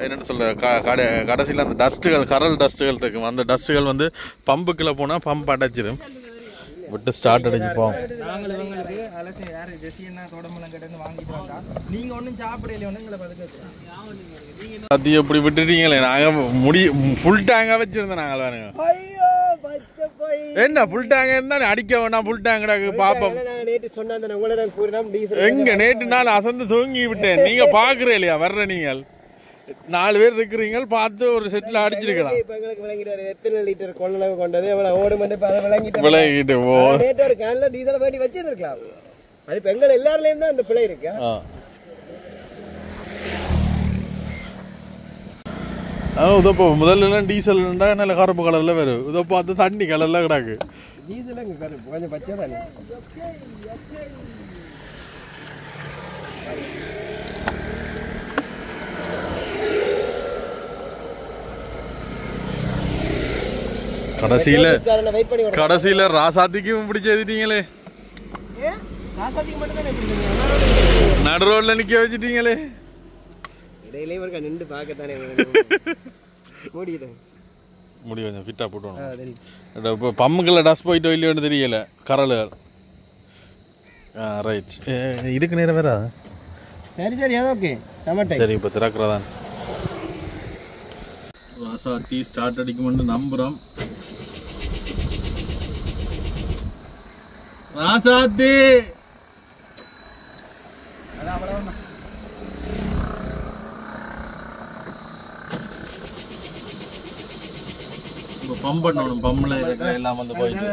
என்னென்னு சொல்ல கடைசியில் அந்த டஸ்ட்டுகள் கரல் டஸ்ட்டுகள் இருக்கும். அந்த டஸ்ட்டுகள் வந்து பம்புக்குள்ளே போனால் பம்ப் அடைச்சிடும். விட்டு ஸ்டார்ட் அடிச்சுப்போம். நாங்கள் இவங்களுக்கு அலசி யார் ஜெசியன்னா தோடம்பலம் கிட்ட வாங்கிட்டு வந்தா நீங்கள் ஒன்றும் சாப்பிடல ஒன்றும் எங்களை பதுக்க அது எப்படி விட்டுட்டீங்களே. நாங்கள் ஃபுல் டேங்காக வச்சுருந்தோம். நாங்கள் வேணுங்க என்ன ஃபுல் டேங்க் இருந்தால் அடிக்க வேண்டாம். ஃபுல் டேங்க் பார்ப்போம். எங்க நேற்று நாள் அசந்து தூங்கி விட்டேன். நீங்கள் பார்க்குறே இல்லையா வர்ற நீங்கள் 4 பேர் இருக்கிறீங்க. பார்த்து ஒரு செட்டில் அடிச்சிருக்கலாம். எத்தனை லிட்டர் கொள்ளளவு கொண்டது எவ்வளவு ஓடும் விளங்கிட்டு ஒரு கேன்ல டீசல் வேண்டி வச்சிருந்துருக்கலாம். அது இப்ப எங்களை எல்லாருலயும் தான் அந்த பிழை இருக்கு. உதப்போ முதல்ல டீசல் நல்ல கருப்பு கலர்ல வரும். உதப்போ அது தண்ணி கலர்ல கிடாக்கு. டீசல் அங்க கருப்பு கொஞ்சம் பச்சை தானே. கடைசியில ராசாத்திக்கும் பிடிச்சு எழுதிட்டீங்களே. நடு ரோட்ல நிக்க வச்சுட்டீங்களே. முடி கொஞ்சம் ஃபிட்டா போட்டு இப்போ பம்முக்குள்ள டஸ்ட் போயிட்டு இல்லையோன்னு தெரியல. கரல் ரைட். இதுக்கு நேரம் வேற. சரி ஓகே சரி இப்போ திறக்கிறதான். ராசாத்தி ஸ்டார்ட் அடிக்கும்னு நம்புறோம். ராசாத்தி பம்ப் பண்ணணும். பம்ப்ல இருக்கிற எல்லாம் வந்து போயிட்டு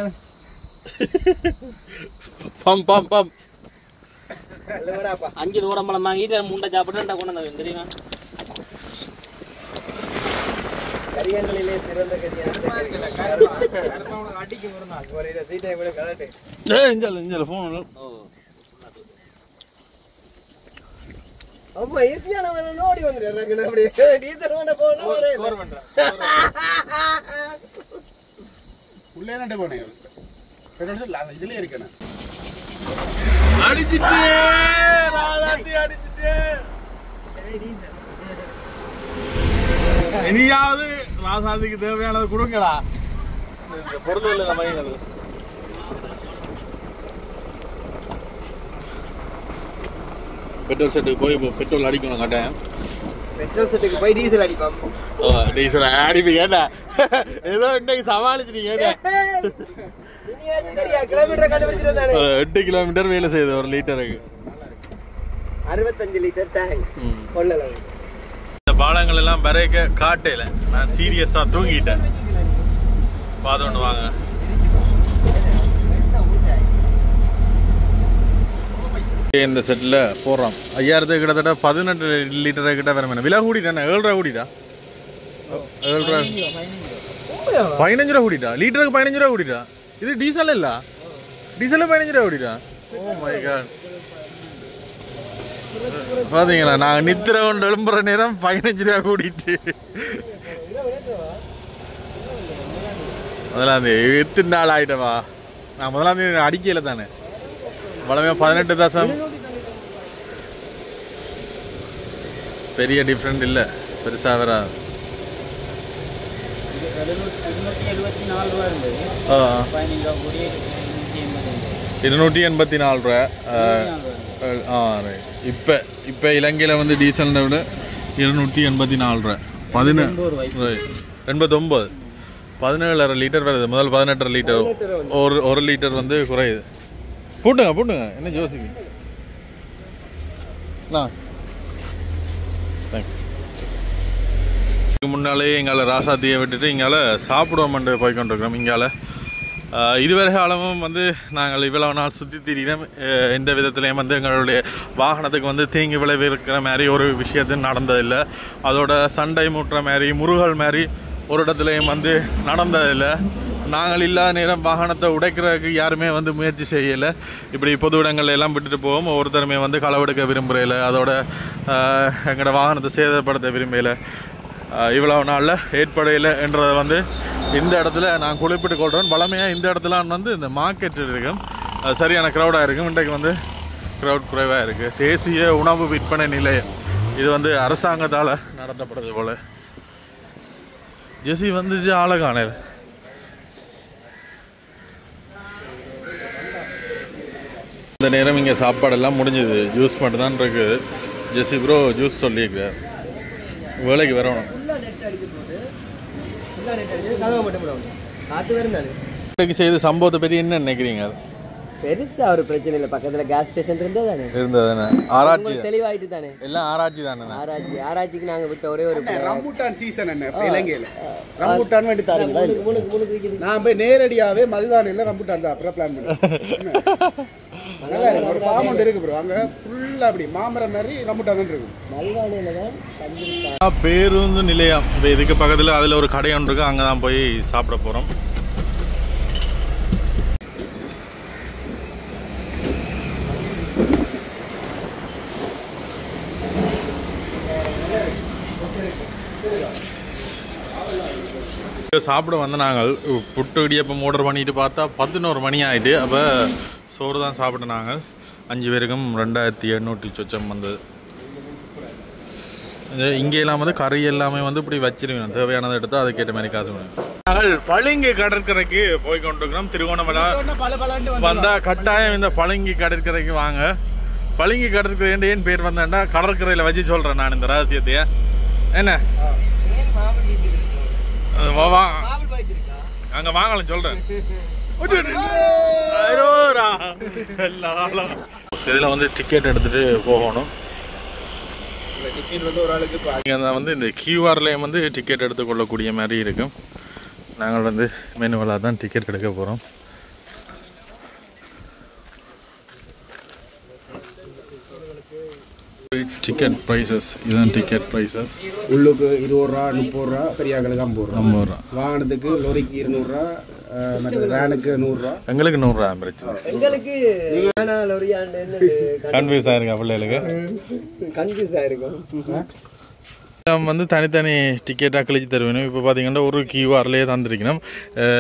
பம்ப் பம்ப் பம்ப் 5 தூரம்பலம் வாங்கிட்டு முண்டை சாப்பிட்டு கொண்டு வந்தேன் தெரியுமா. கரியான்களிலே சிறந்த அம்மா ஈஸியான ஓடி வந்துடுறேன். உள்ளே போனேன் இதுல இருக்கேன். அடிச்சுட்டு அடிச்சுட்டு இனியாவது ராசாதிக்கு தேவையானது கொடுங்கடா. பொருள் இல்லை நம்ம பெட்ரோல் செட்டுக்கு போய் பெட்ரோல் அடிக்கணும். கட்டாயம் பெட்ரோல் செட்டுக்கு போய் டீசல் அடிப்போம். டீசல் அடிப்பீங்க. கேட்டா ஏதோ இன்னைக்கு சமாளிச்சிட்டீங்க. 8 கிலோமீட்டர் வேலை செய்யுது ஒரு லிட்டருக்கு. 65 லிட்டர் டேங்க் கொள்ளளவு. இந்த பாலங்கள் எல்லாம் பரேக்க காட்டையில நான் சீரியஸா தூங்கிட்டேன். பாத்து வாங்க. இந்த செட்டில் போடுறோம் 5000 கிட்டத்தட்ட 18 லிட்டரை கிட்ட வேற. விலை கூட்டிட்டா 7 ரூபா கூட்டிட்டா. 7 ரூபா 15 ரூபா கூட்டிட்டா. லிட்டருக்கு 15 ரூபா கூட்டிட்டா. இது டீசல் இல்ல. டீசல் 15 ரூபா கூட்டிட்டா. Oh my God. பாத்தீங்களா நாங்கள் நித்திர கொண்டு எழும்புற நேரம் 15 ரூபா கூட்டிட்டு. முதலாம் தேதி எத்தனை நாள் ஆயிட்டவா. நான் முதலாம் தேதி அடிக்கல தானே. வளமையாக 18 தசம். பெரிய டிஃப்ரெண்ட் இல்லை. பெருசாக வர 284 ரூபா. இப்போ இலங்கையில் வந்து டீசல்னை விட 284 ரூபா. 89 17.5 லிட்டர் வருது. முதல் 18 லிட்டர். ஒரு லிட்டர் வந்து குறையுது. போட்டுங்க என்ன யோசிக்கு. முன்னாலே எங்களை ராசாத்தியை விட்டுட்டு இங்கால சாப்பிடுவோம்ட்டு போய்கொண்டிருக்கிறோம். இங்கால இதுவரை காலமும் வந்து நாங்கள் இவ்வளவு நாள் சுற்றி திரிகிறோம். எந்த விதத்துலேயும் வந்து எங்களுடைய வாகனத்துக்கு வந்து தீங்கு விளைவிக்கிற மாதிரி ஒரு விஷயத்தையும் நடந்ததில்லை. அதோட சண்டை மூட்டுற மாதிரி முருகல் மாதிரி ஒரு இடத்துலையும் வந்து நடந்ததில்லை. நாங்கள் இல்லாத நேரம் வாகனத்தை உடைக்கிறதுக்கு யாருமே வந்து முயற்சி செய்யலை. இப்படி பொது இடங்கள்ல எல்லாம் விட்டுட்டு போவோம். ஒவ்வொருத்தருமே வந்து களவெடுக்க விரும்புகிறதில்ல. அதோட எங்களோட வாகனத்தை சேதப்படுத்த விரும்பலை. இவ்வளவு நாளில் ஏற்படையில் என்றதை வந்து இந்த இடத்துல நான் குறிப்பிட்டு கொள்கிறேன். வளமையாக இந்த இடத்துல வந்து இந்த மார்க்கெட் இருக்கும். சரியான க்ரௌடாக இருக்கும். இன்றைக்கு வந்து க்ரௌட் குறைவாக இருக்குது. தேசிய உணவு விற்பனை நிலையம் இது வந்து அரசாங்கத்தால் நடத்தப்படுது போல். ஜெசி வந்துச்சு, ஆளை காணல. இந்த நேரம் இங்கே சாப்பாடெல்லாம் முடிஞ்சுது. ஜூஸ் மட்டும்தான் இருக்குது. ஜெசி ப்ரோ ஜூஸ் சொல்லியிருக்கார். வேலைக்கு வரணும். இன்றைக்கு செய்த சம்பவத்தை பற்றி என்ன நினைக்கிறீங்க? பெருசா ஒரு பிரச்சனை இல்லை. பக்கத்துல கேஸ் ஸ்டேஷன் இருந்ததானே ஆராய்ச்சி தெளிவாயிட்டு தானே. எல்லாம் ஆராய்ச்சி தானே. ஆராய்ச்சிக்கு நாங்க விட்ட ஒரே ஒரு ரம்புட்டான் சீசன் என்ன இலங்கையில ரம்புட்டான் வேண்டி தாருங்க. நான் போய் நேரடியாவே மல்வானில ரம்புட்டான் தான் அப்புறம் பிளான் பண்ணேன். நல்லா இருக்கு. ஒரு ஃபார்ம் ஒன்று இருக்கு ப்ரோ. அங்க ஃபுல்லா அப்படி மாமரம் மாதிரி ரம்புட்டான் இருக்கு. மல்வானில தான் பேருந்து நிலையம். இப்போ இதுக்கு பக்கத்தில் அதில் ஒரு கடை ஒன்று இருக்குது. அங்கே தான் போய் சாப்பிட போகிறோம். சாப்பிட வந்து நாங்கள் புட்டு இடியப்பம் ஆர்டர் பண்ணிட்டு பார்த்தா 11 மணி ஆகிட்டு. அப்போ சோறு தான் சாப்பிட்டு நாங்கள் 5 பேருக்கும் 2800 சொச்சம் வந்தது. இங்கெல்லாம் வந்து கறி எல்லாமே வந்து இப்படி வச்சிருக்கணும். தேவையானதை எடுத்தால் அதுக்கேற்ற மாதிரி காசு பண்ணுவோம். நாங்கள் பளிங்கு கடற்கரைக்கு போய் கொண்டிருக்கிறோம். திருகோணமலை வந்தால் கட்டாயம் இந்த பளிங்கு கடற்கரைக்கு வாங்க. பளிங்கு கடற்கரை ஏன் பேர் வந்தேன்டா கடற்கரையில் வச்சு சொல்கிறேன் நான் இந்த ரகசியத்தையே. என்ன அங்க வாங்கலாம் சொல்றேன். இதுல வந்து டிக்கெட் எடுத்துட்டு போகணும். வந்து இந்த கியூஆர்லயும் வந்து டிக்கெட் எடுத்து கொள்ளக்கூடிய மாதிரி இருக்கும். நாங்கள் வந்து மெனுவலாக தான் டிக்கெட் எடுக்க போறோம். டிக்கெட் ப்ரைஸஸ் இதுதான் டிக்கெட் ப்ரைஸஸ். உள்ளுக்கு 20 ரூபா 30 ரூபா, பெரியாக்களுக்கு 50 ரூபா, வாகனத்துக்கு லோரிக்கு 200 ரூபா, வேனுக்கு 100 ரூபா, எங்களுக்கு 100 ரூபா. பிரச்சனை எங்களுக்கு கன்ஃபியூஸ் ஆயிருக்கு. பிள்ளைகளுக்கு கன்ஃபியூஸ் ஆயிருக்கும். வந்து தனித்தனி டிக்கெட்டாக கழிச்சு தருவேணும். இப்போ பார்த்தீங்கன்னா ஒரு கியூஆர்லேயே தந்திருக்கணும்.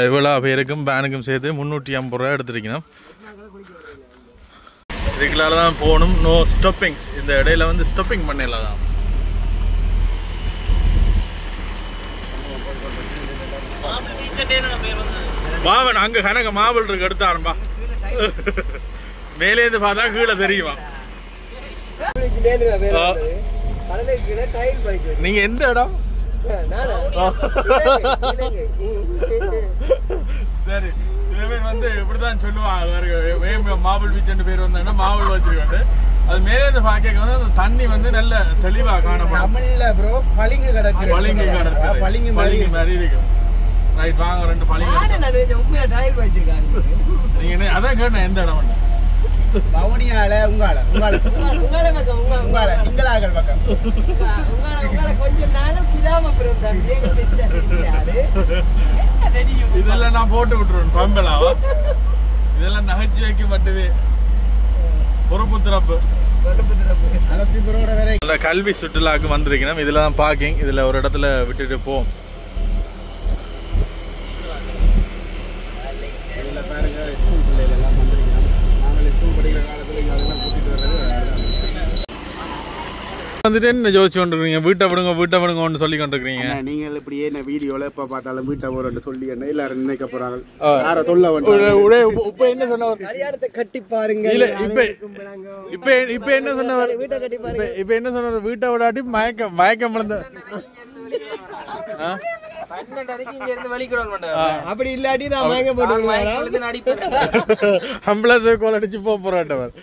இவ்வளோ பேருக்கும் பேனுக்கும் சேர்த்து 350 ரூபா எடுத்துருக்கணும். இதுக்குள்ளால தான் போகணும். No stoppings. இந்த இடையில வந்து ஸ்டாப்பிங் பண்ணல தான். மாவன் அங்கே கணக்கு மாவல் இருக்கு. எடுத்து ஆரம்பா மேலேருந்து பார்த்தா கீழே தெரியுமா. நீங்க எந்த இடம்? சரி, சில பேர் வந்து இப்படிதான் சொல்லுவாங்க. மாவல் பீச் பேர் வந்தாங்கன்னா மாவல் வச்சிருக்காங்க. அது மேலேருந்து பார்க்க வந்து அந்த தண்ணி வந்து நல்ல தெளிவாக காணப்படும். தமிழ்ல ப்ரோ பளிங்கு கடற்கரை. பளிங்கு கடற்கரை பளிங்கு மாதிரி இருக்கும். ரைட், வாங்க 2 பளிங்கு. நீங்க அதான் கேட்டேன் எந்த இடம்? பவுனியால உங்கால சிங்களாக்கள் பக்கம். இதெல்லாம் நான் போட்டு விட்டுருவேன். பம்பலாவா இதெல்லாம் நகைச்சுவைக்கு மட்டுமே. பொறுப்பு திறப்பு. கல்வி சுற்றுலாவுக்கு வந்திருக்கணும். இதுல தான் பார்க்கிங். இதுல ஒரு இடத்துல விட்டுட்டு போவோம். வந்துட்டு என்ன ஜோதிச்சு கொண்டிருக்கீங்க? வீட்டை விடுங்கன்னு சொல்லி கொண்டிருக்கீங்க. நீங்கள் இப்படியே என்ன வீடியோல எப்ப பார்த்தாலும் வீட்டை போறன்னு சொல்லி எல்லாரும் நினைக்க போறாங்க. யார சொல்ல இப்ப என்ன சொன்னவர்? கல்யாணத்தை கட்டி பாருங்க. இப்ப என்ன சொன்னவர்? வீட்டை கட்டி பாருங்க. இப்ப என்ன சொன்னவர்? வீட்டை விடாட்டி மயக்கம் விழுந்த அப்படி இல்லாட்டி நான் மயங்க போட்டு அம்புலன்ஸ் கோல் அடிச்சு போறாட்டவர்.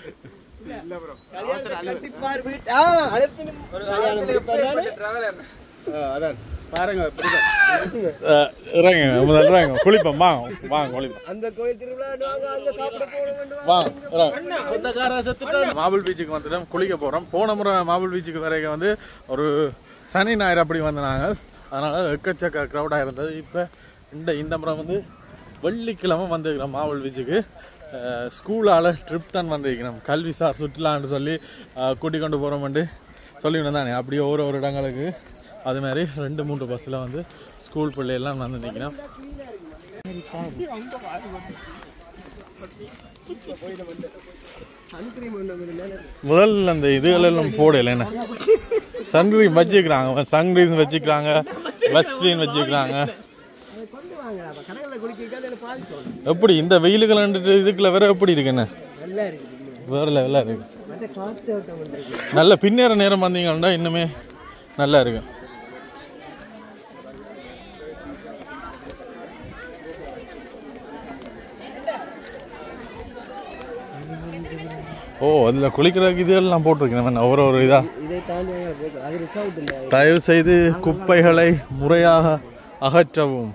குளிப்போம் மாபிள் பீச்சுக்கு வந்துட்டோம். குளிக்க போறோம். போன முறை மாபிள் பீச்சுக்கு வரைக்கும் வந்து ஒரு சனி ஞாயிறு அப்படி வந்து நாங்கள். அதனால எக்கச்சக்க க்ரௌடாக இருந்தது. இப்போ இந்த முறை வந்து வெள்ளிக்கிழமை வந்துருக்கிறோம் மாபிள் பீச்சுக்கு. ஸ்கூலால் ட்ரிப் தான் வந்திருக்கணும். கல்விசார் சுற்றுலான்னு சொல்லி கூட்டிக் கொண்டு போகிறோம்ட்டு சொல்லிவிடும் தானே. அப்படியே ஒரு இடங்களுக்கு அது மாதிரி 2-3 பஸ்ஸில் வந்து ஸ்கூல் பிள்ளையெல்லாம் வந்து நிற்கணும். முதல்ல அந்த இதுகளெல்லாம் போடல என்ன சன்க்ரீம் வச்சுக்கிறாங்க, சன்க்ரீம் வச்சுக்கிறாங்க, வெஸ்ட்ரீன் வச்சுக்கிறாங்க. எப்படி இந்த வெயிலுக்கு இதுக்குள்ள வேற எப்படி இருக்குண்ணே? வேற லெவலாக இருக்கு. நல்ல பின்னேற நேரம் வந்தீங்கன்னா இன்னுமே நல்லா இருக்கு. ஓ அதில் குளிக்கிறதுக்கு இதெல்லாம் போட்டிருக்கேன் ஒரு இதாக. தயவு செய்து குப்பைகளை முறையாக அகற்றவும்.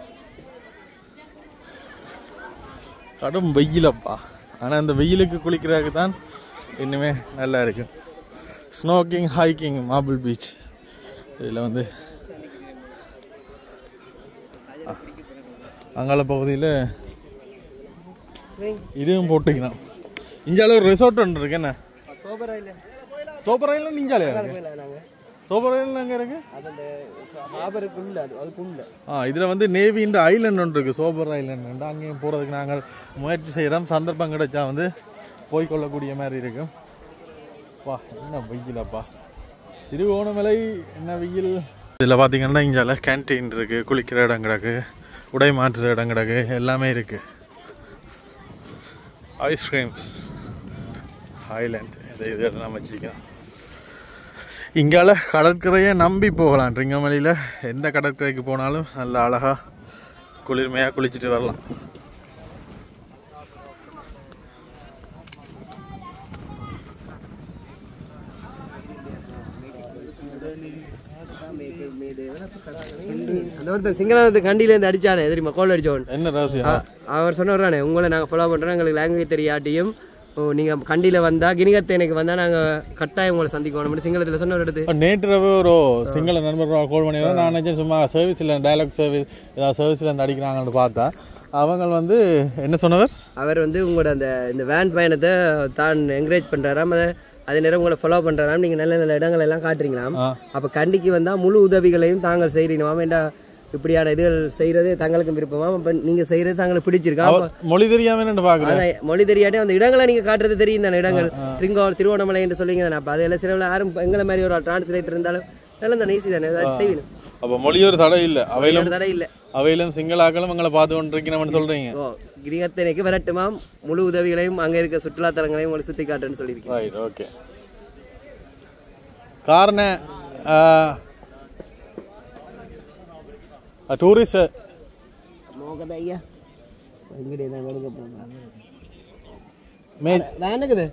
கடும் வெயிலப்பா, ஆனால் இந்த வெயிலுக்கு குளிக்கிறதுக்கு தான் இன்னுமே நல்லா இருக்கு. ஸ்னோக்கிங், ஹைக்கிங், மார்பிள் பீச். இதில் வந்து அங்கால பகுதியில் இதுவும் போட்டுக்கலாம். இஞ்சால ஒரு ரிசார்ட் ஒன்று இருக்கு என்ன? சோப்பர் ஐலண்ட் இஞ்சாலே சோப்பர் ஐலண்ட் அங்கே இருக்கு. இதில் வந்து நேவி இந்த ஐலண்ட் ஒன்று இருக்குது, சோப்பர் ஐலண்ட். அங்கேயும் போகிறதுக்கு நாங்கள் முயற்சி செய்கிறோம். சந்தர்ப்பம் கிடைச்சா வந்து போய்கொள்ளக்கூடிய மாதிரி இருக்கும். வா என்ன வெயிலப்பா, திருவோணமலை என்ன வெயில். இதில் பார்த்தீங்கன்னா இங்கால கேன்டீன் இருக்குது, குளிக்கிற இடம் கிடக்கு, உடை மாற்றுற இடம் கிடக்கு, எல்லாமே இருக்குது. ஐஸ்கிரீம்ஸ், ஐலண்ட் இதெல்லாம் வச்சுக்கலாம். இங்கால கடற்கரையை நம்பி போகலாம். ட்ரிங்கமலையில் எந்த கடற்கரைக்கு போனாலும் நல்ல அழகாக குளிர்மையாக குளிச்சுட்டு வரலாம். சிங்களத்து கண்டியிலேருந்து அடிச்சானே தெரியுமா, கோல் அடிச்சவன். என்ன ரகசியம்? அவர் சொன்னவரானே, உங்களை நாங்கள் ஃபாலோ பண்ணுறோம், எங்களுக்கு லாங்குவேஜ் தெரியாட்டியும் நீங்கள் கண்டியில் வந்தால் கிணிகத்தேனுக்கு வந்தால் நாங்கள் கட்டாயம் உங்களை சந்திக்கணும் சிங்களத்தில் சொன்ன ஒரு இடத்து. நேற்று ஒரு சிங்கள நண்பர் கோல் பண்ணிடுறோம். நான் நினச்சேன் சும்மா சர்வீஸில் டைலாக் சர்வீஸ் ஏதாவது சர்வீஸில் இருந்து அடிக்கிறாங்கன்னு பார்த்தா அவங்க வந்து என்ன சொன்னவர், அவர் வந்து உங்களோட அந்த இந்த வேன் பயணத்தை தான் என்கரேஜ் பண்ணுறாராம். அதே நேரம் உங்களை ஃபாலோ பண்ணுறாராம். நீங்கள் நல்ல நல்ல இடங்கள் எல்லாம் காட்டுறீங்களாம். அப்போ கண்டிக்கு வந்தால் முழு உதவிகளையும் தாங்கள் செய்கிறீங்களாம். வேண்டாம் இப்படியான இதுகள் செய்கிறது தங்களுக்கும் விருப்பமா, நீங்கள் செய்கிறது தாங்களுக்கு பிடிச்சிருக்கா. மொழி தெரியாமல் பார்க்குறேன். மொழி தெரியாட்டே அந்த இடங்களை நீங்கள் காட்டுறது தெரியும் தானே, இடங்கள் திருவோணமலை என்று சொல்லிங்க தானே. அப்போ அதில் சில யாரும் எங்களை மாதிரி ஒரு டிரான்ஸ்லேட்டர் இருந்தாலும் நல்லா தானே ஈஸி தானே செய்யணும். அப்போ மொழி ஒரு தடை இல்லை, அவையிலும் தடை இல்லை. அவையிலும் சிங்களாக்களும் எங்களை பார்த்து கொண்டிருக்கணும்னு சொல்கிறீங்க. கிரிகத்தனைக்கு வரட்டுமாம், முழு உதவிகளையும் அங்கே இருக்க சுற்றுலாத்தலங்களையும் உங்களுக்கு சுற்றி காட்டுன்னு சொல்லியிருக்கேன். Right, okay. காரணம் டூரிஸ்ட் மோகதையா எங்கடே நான் வேணுங்க மே வேணுக்குது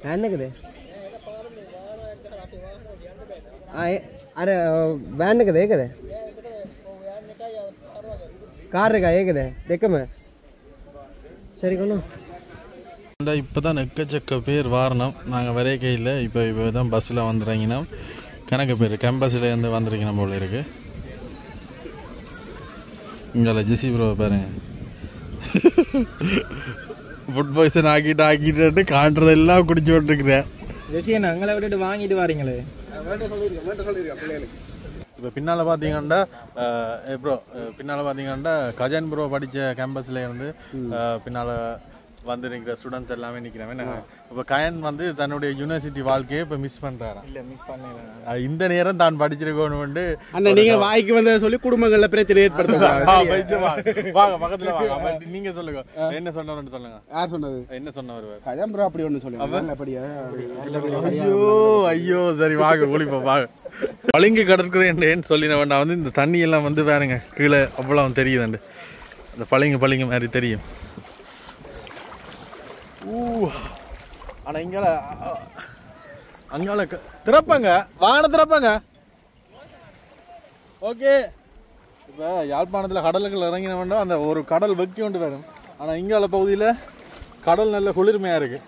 வேணுக்குது अरे वैन के देख कार का एक देख मैं சரி கொண்டு. இப்போ தான் எக்கச்சக்க பேர் வாரணம். நாங்கள் வரைக்கே இல்லை. இப்போ தான் பஸ்ஸில் வந்துடுறீங்கன்னா கணக்கு பேர் கேம்பஸ்லேருந்து வந்துருக்கீங்க போல இருக்குது. இங்கே ஜிசி ப்ரோ பாருங்க, ஃபுட் பாய்சன் ஆக்கிட்டு காட்டுறதெல்லாம் குடிச்சு விட்டுருக்குறேன். ஜெசியன் அங்கே விட்டுட்டு வாங்கிட்டு வாரீங்களே. இப்போ பின்னால் பார்த்தீங்கன்னா ப்ரோ பின்னால் பார்த்தீங்கன்னா கஜன் ப்ரோ படித்த கேம்பஸில் இருந்து பின்னால் வந்து நிற்கிற ஸ்டூடெண்ட்ஸ் எல்லாமே நிற்கிறேன். இப்போ கயன் வந்து தன்னுடைய யூனிவர்சிட்டி வாழ்க்கையை இப்போ மிஸ் பண்ணுறாரு. இல்லை மிஸ் பண்ணல, இந்த நேரம் தான் படிச்சிருக்கோன்னு அண்ணா நீங்கள் வாய்க்கு வந்த சொல்லி குடும்பங்களில் பிரச்சனை ஏற்படுத்த வாங்க பக்கத்தில் வாங்க. நீங்கள் சொல்லுங்க என்ன சொன்னவர்னு சொல்லுங்க. யார் சொன்னது? என்ன சொன்னவர்? கஜன் ப்ரோ அப்படி ஒன்று சொல்லுங்க. அப்படியா? ஐயோ ஐயோ சரி வாங்க ஒளிப்போம் வாங்க. பளிங்கு கடற்கரைன்னு சொல்லினவன் நான் வந்து இந்த தண்ணியெல்லாம் வந்து வேறுங்க கீழே அவ்வளோ தெரியுதுண்டு. இந்த பளிங்கு மாதிரி தெரியும். ஆனால் இங்கே அங்கால திறப்பாங்க வாகன திறப்பாங்க. ஓகே. இப்போ யாழ்ப்பாணத்தில் கடலுக்குள்ள இறங்கினவன்னா அந்த ஒரு கடல் வெக்கி கொண்டு வரும். ஆனால் இங்கால பகுதியில் கடல் நல்ல குளிர்மையாக இருக்குது.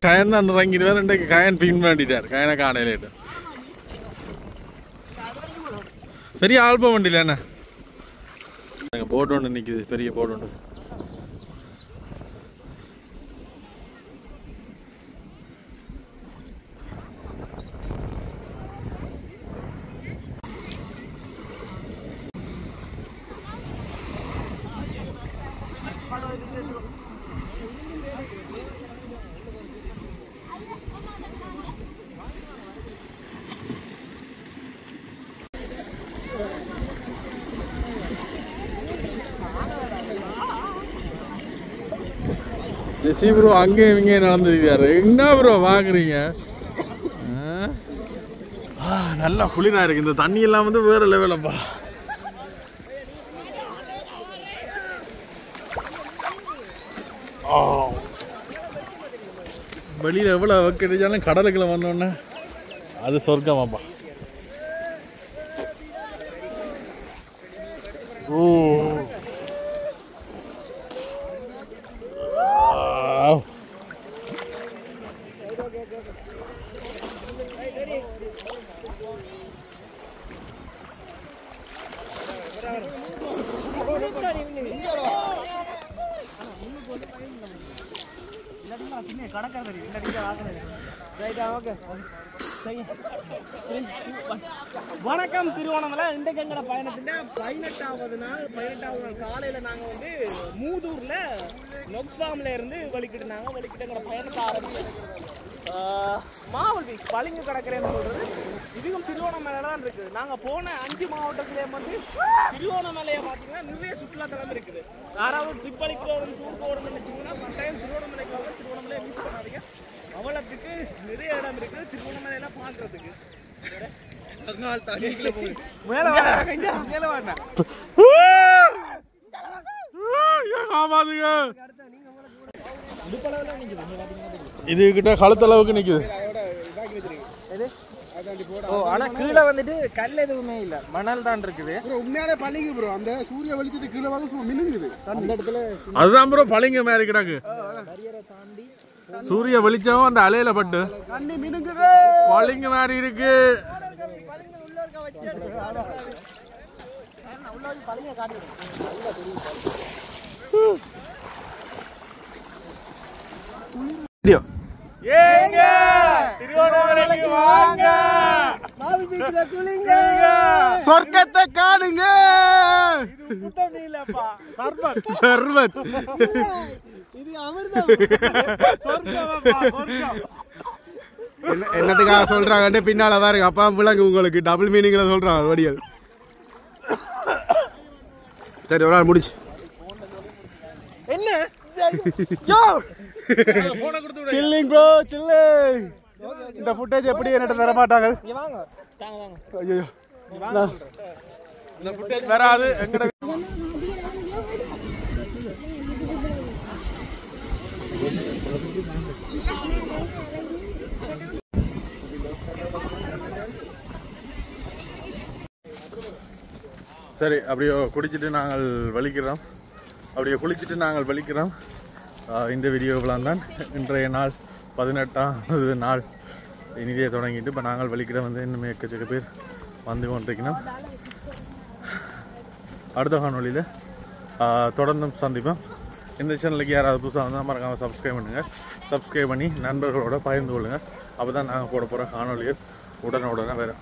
கயன் தான் இறங்கிடுவார். இன்றைக்கு கயன் பின் பண்ணிட்டார். கயனை காணையிலேட்டு பெரிய ஆல்பம் வண்டியில் என்ன போட் ஒன்று நிற்குது, பெரிய போட் ஒன்று. ஜெசி ப்ரோ அங்கேயும் இங்கே நடந்துருக்காரு. என்ன ப்ரோ வாங்குறீங்க? நல்லா குளிரா இருக்கு. இந்த தண்ணி எல்லாம் வந்து வேற லெவலப்பா. வெளியில எவ்வளவு வெக்கடிச்சாலும் கடலுக்குள்ள வந்தோடனே அது சொர்க்கமாப்பா. ஓ வணக்கம் திருவோணமலை. இன்றைக்கு எங்களோட பயணத்தின் 18வது நாள் காலையில் நாங்கள் வந்து மூதூரில் நொக்ஃபார்மில் இருந்து வலிக்கிட்டு எங்களோட பயணத்தை ஆரம்பிச்சோம். மாவல் பீச் பளிங்கு கடற்கரைன்னு சொல்கிறது இதுவும் திருவோணமலை தான் இருக்குது. நாங்கள் போன 5 மாவட்டத்திலேயே வந்து திருவோணமலையை பார்த்தீங்கன்னா நிறைய சுற்றுலாத்தலம் இருக்குது. யாராவது ட்ரிப் அடிக்கிறவங்க டூர் போகணும்னு நினச்சிங்கன்னா கட்டாயம் திருவோணமலைக்கு வந்து திருவோணமலையை மிஸ் பண்ணாதீங்க. அவ்வளோத்துக்கு நிறைய இடம் இருக்குது திருவோணமலையெல்லாம் பார்க்குறதுக்கு. இது கிட்ட கழுத்தளவுக்கு நிக்குது. ஆனா கீழே வந்துட்டு கல் எதுவுமே இல்ல, மணல் தான் இருக்குது. உண்மையாலே பளிங்கு ப்ரோ. அந்த சூரிய வெளிச்சத்துக்கு கீழே வந்து மினுங்குது அந்த இடத்துல. அதுதான் ப்ரோ பளிங்கு மாதிரி கிடக்கு. சூரிய வெளிச்சம் அந்த அலையில பட்டு தண்ணி மினுங்குது. பளிங்கு மாதிரி இருக்கு. சொர்க்கத்தை காணுங்க. சர்வத் என்னத்துக்காக சொல்றாங்க பின்னால பாருங்க. அப்பா விளங்கு உங்களுக்கு டபுள் மீனிங்ல சொல்றாங்க வடிகள். சரி ஒரு நாள் முடிச்சு என்ன சில்லிங் ப்ரோ சில்லிங். இந்த ஃபுட்டேஜ் எப்படி என்னட்ட தர மாட்டாங்க. ஐயோ இந்த ஃபுட்டேஜ் வராது. எங்கட சரி அப்படியே குடிச்சிட்டு நாங்கள் வலிக்கிறோம். அப்படியே குளிச்சுட்டு நாங்கள் வலிக்கிறோம். இந்த வீடியோவெலாம் தான் இன்றைய நாள் 18வது நாள் இனிதே தொடங்கிட்டு இப்போ நாங்கள் வலிக்கிறோம். வந்து இன்னும் எக்கச்சக்க பேர் வந்து கொண்டிருக்கணும். அடுத்த காணொலியில் தொடர்ந்தும் சந்திப்போம். இந்த சேனலுக்கு யாராவது புதுசாக வந்தால் மறக்காமல் சப்ஸ்கிரைப் பண்ணுங்கள். சப்ஸ்கிரைப் பண்ணி நண்பர்களோட பகிர்ந்து கொள்ளுங்கள். அப்போ தான் நாங்கள் போட போகிற காணொலிகள் உடனே வரும்.